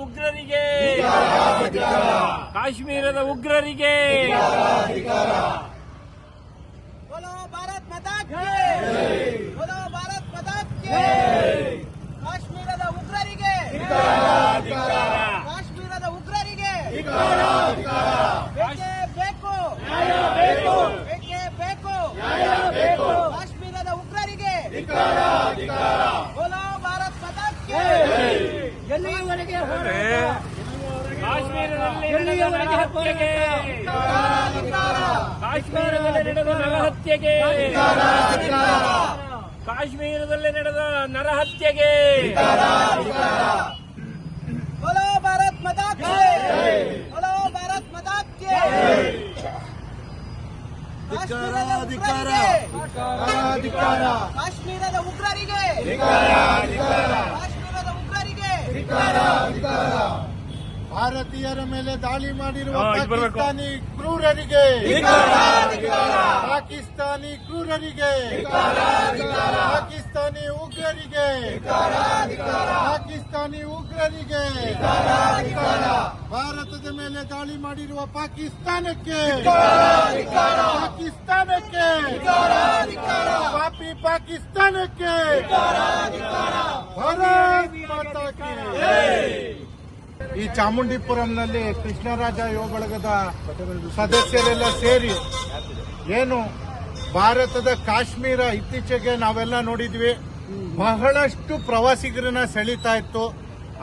ಉಗ್ರರಿಗೆ ಕಾಶ್ಮೀರದ ಉಗ್ರರಿಗೆ बोलो भारत माता की बोलो भारत माता की ಕಾಶ್ಮೀರದ ಉಗ್ರರಿಗೆ ಕಾಶ್ಮೀರದ ಉಗ್ರರಿಗೆ ಬೇಕೇ ಬೇಕು ಬೇಕೇ ಬೇಕು ಕಾಶ್ಮೀರದ ಉಗ್ರರಿಗೆ बोलो भारत माता की ಎಲ್ಲಿಯವರೆಗೆ ಕಾಶ್ಮೀರದಲ್ಲಿ ನಡೆದ ನರಹತ್ಯೆಗೆ ಕಾಶ್ಮೀರದಲ್ಲಿ ನಡೆದ ನರಹತ್ಯೆಗೆ ಕಾಶ್ಮೀರದಲ್ಲಿ ನಡೆದ ನರಹತ್ಯೆಗೆ बोलो भारत माता की बोलो भारत माता की ಕಾಶ್ಮೀರದ ಉಗ್ರರಿಗೆ ಕಾಶ್ಮೀರದ ಉಗ್ರರಿಗೆ ಭಾರತೀಯರ ಮೇಲೆ ದಾಳಿ ಮಾಡಿರುವ ಪಾಕಿಸ್ತಾನಿ ಕ್ರೂರರಿಗೆ ಪಾಕಿಸ್ತಾನಿ ಕ್ರೂರರಿಗೆ ಪಾಕಿಸ್ತಾನಿ ಉಗ್ರರಿಗೆ ಪಾಕಿಸ್ತಾನಿ ಉಗ್ರರಿಗೆ ಭಾರತದ ಮೇಲೆ ದಾಳಿ ಮಾಡಿರುವ ಪಾಕಿಸ್ತಾನಕ್ಕೆ ಪಾಕಿಸ್ತಾನಕ್ಕೆ ಪಾಪಿ ಪಾಕಿಸ್ತಾನಕ್ಕೆ ಭಾರತ್ ಮಾತಾ ಕಿ ಈ ಚಾಮುಂಡಿಪುರಂನಲ್ಲಿ ಕೃಷ್ಣರಾಜ ಯುವ ಬಳಗದ ಸದಸ್ಯರೆಲ್ಲ ಸೇರಿ ಏನು ಭಾರತದ ಕಾಶ್ಮೀರ ಇತ್ತೀಚೆಗೆ ನಾವೆಲ್ಲ ನೋಡಿದ್ವಿ, ಬಹಳಷ್ಟು ಪ್ರವಾಸಿಗರನ್ನ ಸೆಳೀತಾ ಇತ್ತು.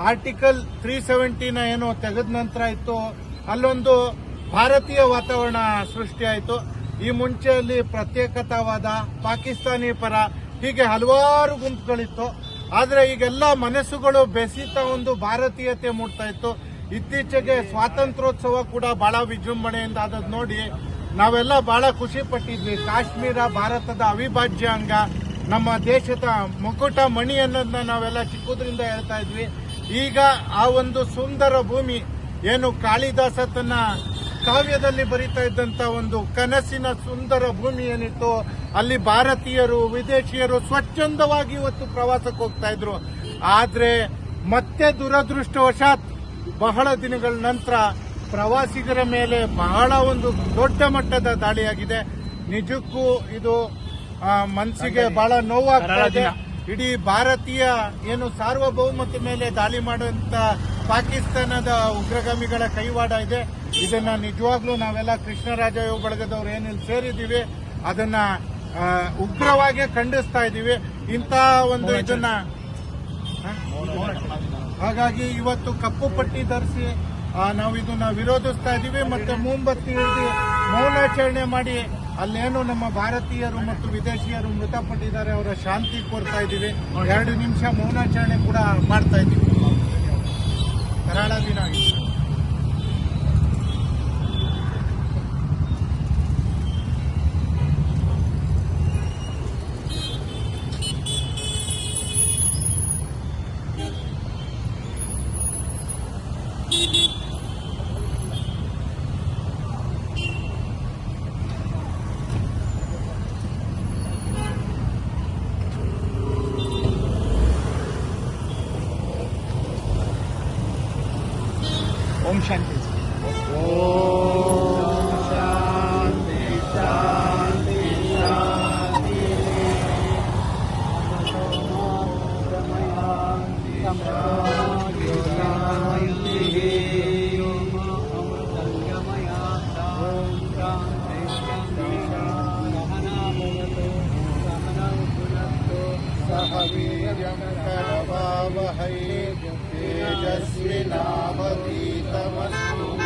ಆರ್ಟಿಕಲ್ 370 ಏನು ತೆಗೆದ ನಂತರ ಇತ್ತು, ಅಲ್ಲೊಂದು ಭಾರತೀಯ ವಾತಾವರಣ ಸೃಷ್ಟಿಯಾಯಿತು. ಈ ಮುಂಚೆಯಲ್ಲಿ ಪ್ರತ್ಯೇಕತಾವಾದ, ಪಾಕಿಸ್ತಾನಿ ಪರ, ಹೀಗೆ ಹಲವಾರು ಗುಂಪುಗಳಿತ್ತು. ಆದರೆ ಈಗೆಲ್ಲ ಮನಸ್ಸುಗಳು ಬೆಸೀತಾ ಒಂದು ಭಾರತೀಯತೆ ಮೂಡ್ತಾ ಇತ್ತು. ಇತ್ತೀಚೆಗೆ ಸ್ವಾತಂತ್ರ್ಯೋತ್ಸವ ಕೂಡ ಬಹಳ ವಿಜೃಂಭಣೆಯಿಂದ ಆದದ್ದು ನೋಡಿ ನಾವೆಲ್ಲ ಬಹಳ ಖುಷಿ ಪಟ್ಟಿದ್ವಿ. ಕಾಶ್ಮೀರ ಭಾರತದ ಅವಿಭಾಜ್ಯ ಅಂಗ, ನಮ್ಮ ದೇಶದ ಮುಕುಟ ಮಣಿ ಅನ್ನೋದನ್ನ ನಾವೆಲ್ಲ ಚಿಕ್ಕದ್ರಿಂದ ಹೇಳ್ತಾ ಇದ್ವಿ. ಈಗ ಆ ಒಂದು ಸುಂದರ ಭೂಮಿ ಏನು ಕಾಳಿದಾಸ ತನ್ನ ಕಾವ್ಯದಲ್ಲಿ ಬರಿತಾ ಇದ್ದಂತ ಒಂದು ಕನಸಿನ ಸುಂದರ ಭೂಮಿ ಏನಿತ್ತು, ಅಲ್ಲಿ ಭಾರತೀಯರು ವಿದೇಶಿಯರು ಸ್ವಚ್ಛಂದವಾಗಿ ಇವತ್ತು ಪ್ರವಾಸಕ್ಕೆ ಹೋಗ್ತಾ ಇದ್ರು. ಆದ್ರೆ ಮತ್ತೆ ದುರದೃಷ್ಟವಶಾತ್ ಬಹಳ ದಿನಗಳ ನಂತರ ಪ್ರವಾಸಿಗರ ಮೇಲೆ ಬಹಳ ಒಂದು ದೊಡ್ಡ ಮಟ್ಟದ ದಾಳಿಯಾಗಿದೆ. ನಿಜಕ್ಕೂ ಇದು ಮನಸ್ಸಿಗೆ ಬಹಳ ನೋವಾಗ್ತಾ ಇದೆ. ಇಡೀ ಭಾರತೀಯ ಏನು ಸಾರ್ವಭೌಮತೆ ಮೇಲೆ ದಾಳಿ ಮಾಡುವಂತ ಪಾಕಿಸ್ತಾನದ ಉಗ್ರಗಾಮಿಗಳ ಕೈವಾಡ ಇದೆ. ಇದನ್ನ ನಿಜವಾಗ್ಲೂ ನಾವೆಲ್ಲ ಕೃಷ್ಣರಾಜ ಯುವ ಬಳಗದವ್ರು ಏನಿಲ್ಲಿ ಸೇರಿದ್ದೀವಿ ಅದನ್ನ ಉಗ್ರವಾಗಿ ಖಂಡಿಸ್ತಾ ಇದ್ದೀವಿ. ಇಂಥ ಒಂದು ಇದನ್ನ ಹಾಗಾಗಿ ಇವತ್ತು ಕಪ್ಪು ಪಟ್ಟಿ ಧರಿಸಿ ನಾವು ಇದನ್ನ ವಿರೋಧಿಸ್ತಾ ಇದ್ದೀವಿ. ಮತ್ತೆ ಮೊಂಬತ್ತಿ ಹಿಡಿದು ಮೌನಾಚರಣೆ ಮಾಡಿ ಅಲ್ಲೇನು ನಮ್ಮ ಭಾರತೀಯರು ಮತ್ತು ವಿದೇಶಿಯರು ಮೃತಪಟ್ಟಿದ್ದಾರೆ ಅವರ ಶಾಂತಿ ಕೋರ್ತಾ ಇದ್ದೀವಿ. 2 ನಿಮಿಷ ಮೌನಾಚರಣೆ ಕೂಡ ಮಾಡ್ತಾ ಇದ್ದೀವಿ. ಕರಾಳ ದಿನ ಆಗಿದೆ. ಓಂ ಶಾಂತಿ. तेजस्विनावधीतमस्तु